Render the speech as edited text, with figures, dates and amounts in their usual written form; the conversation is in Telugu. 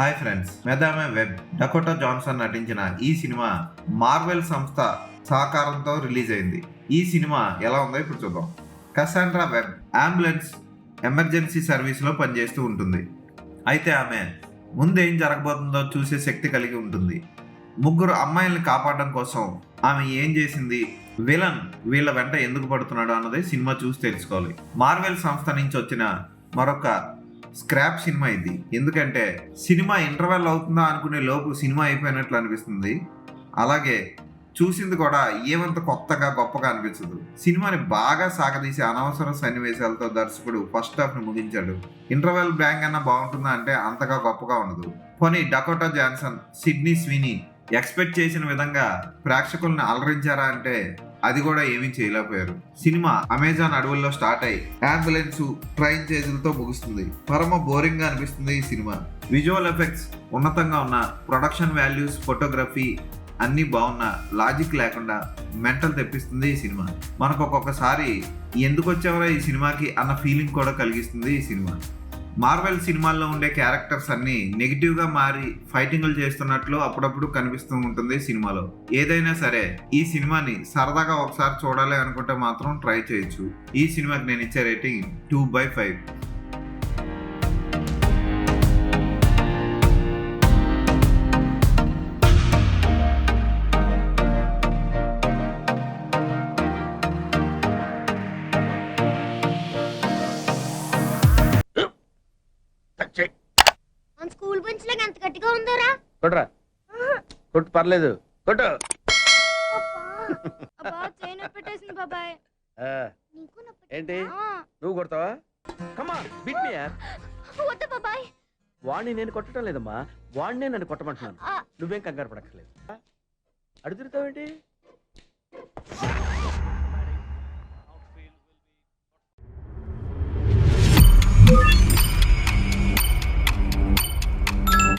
Hi friends, Madame Web Dakota Johnson నటించిన ఈ సినిమా మార్వెల్ సంస్థ సహకారంతో రిలీజ్ అయింది. ఈ సినిమా ఎలా ఉందో ఇప్పుడు చూద్దాం. కసాండ్రా వెబ్ అంబులెన్స్ ఎమర్జెన్సీ సర్వీస్లో పనిచేస్తూ ఉంటుంది. అయితే ఆమె ముందేం జరగబోతుందో చూసే శక్తి కలిగి ఉంటుంది. ముగ్గురు అమ్మాయిల్ని కాపాడడం కోసం ఆమె ఏం చేసింది, విలన్ వీళ్ళ వెంట ఎందుకు పడుతున్నాడు అన్నది సినిమా చూసి తెలుసుకోవాలి. మార్వెల్ సంస్థ నుంచి వచ్చిన మరొక స్క్రాప్ సినిమా ఇది. ఎందుకంటే సినిమా ఇంటర్వెల్ అవుతుందా అనుకునే లోపు సినిమా అయిపోయినట్లు అనిపిస్తుంది. అలాగే చూసింది కూడా ఏమంత కొత్తగా గొప్పగా అనిపించదు. సినిమాని బాగా సాగదీసి అనవసర సన్నివేశాలతో దర్శకుడు ఫస్ట్ హాఫ్ ని ముగించాడు. ఇంటర్వెల్ బ్యాంగ్ అన్న బాగుంటుందా అంటే అంతగా గొప్పగా ఉండదు. పోనీ డకోటా జాన్సన్, సిడ్నీ స్వీనీ ఎక్స్పెక్ట్ చేసిన విధంగా ప్రేక్షకుల్ని అలరించారా అంటే అది కూడా ఏమీ చేయలేకపోయారు. సినిమా అమెజాన్ అడవుల్లో స్టార్ట్ అయ్యి అంబులెన్స్ ట్రైన్ చేజులతో ముగుస్తుంది. పరమ బోరింగ్ గా అనిపిస్తుంది ఈ సినిమా. విజువల్ ఎఫెక్ట్స్ ఉన్నతంగా ఉన్న, ప్రొడక్షన్ వాల్యూస్, ఫోటోగ్రఫీ అన్నీ బాగున్నా లాజిక్ లేకుండా మెంటల్ తెప్పిస్తుంది ఈ సినిమా. మనకు ఒక్కొక్కసారి ఎందుకు వచ్చేవరా ఈ సినిమాకి అన్న ఫీలింగ్ కూడా కలిగిస్తుంది ఈ సినిమా. మార్వెల్ సినిమాల్లో ఉండే క్యారెక్టర్స్ అన్ని నెగిటివ్ గా మారి ఫైటింగ్లు చేస్తున్నట్లు అప్పుడప్పుడు కనిపిస్తూ ఉంటుంది సినిమాలో. ఏదైనా సరే ఈ సినిమాని సరదాగా ఒకసారి చూడాలి అనుకుంటే మాత్రం ట్రై చేయొచ్చు. ఈ సినిమాకి నేను ఇచ్చే రేటింగ్ 2/5. మన స్కూల్ బెంచ్ లాగా ఎంత గట్టిగా ఉందోరా. కొట్రా కొట్టు, పర్లేదు కొట్టు. అబ్బా చేయి నొప్పి పెట్టేసింది బాబాయ్. ఆ, నీకు నొప్పి ఏంటి ఆ, నువ్వు కొడతావా? కమా బీట్ మీ యార్. వద్దు బాబాయ్. వాడిని నేను కొట్టడం లేదమ్మా, వాడినే నన్ను కొట్టమంటున్నాను. ఆ, నువ్వేం కంగారు పడక్కర్లేదు. అడుగుతావేంటి?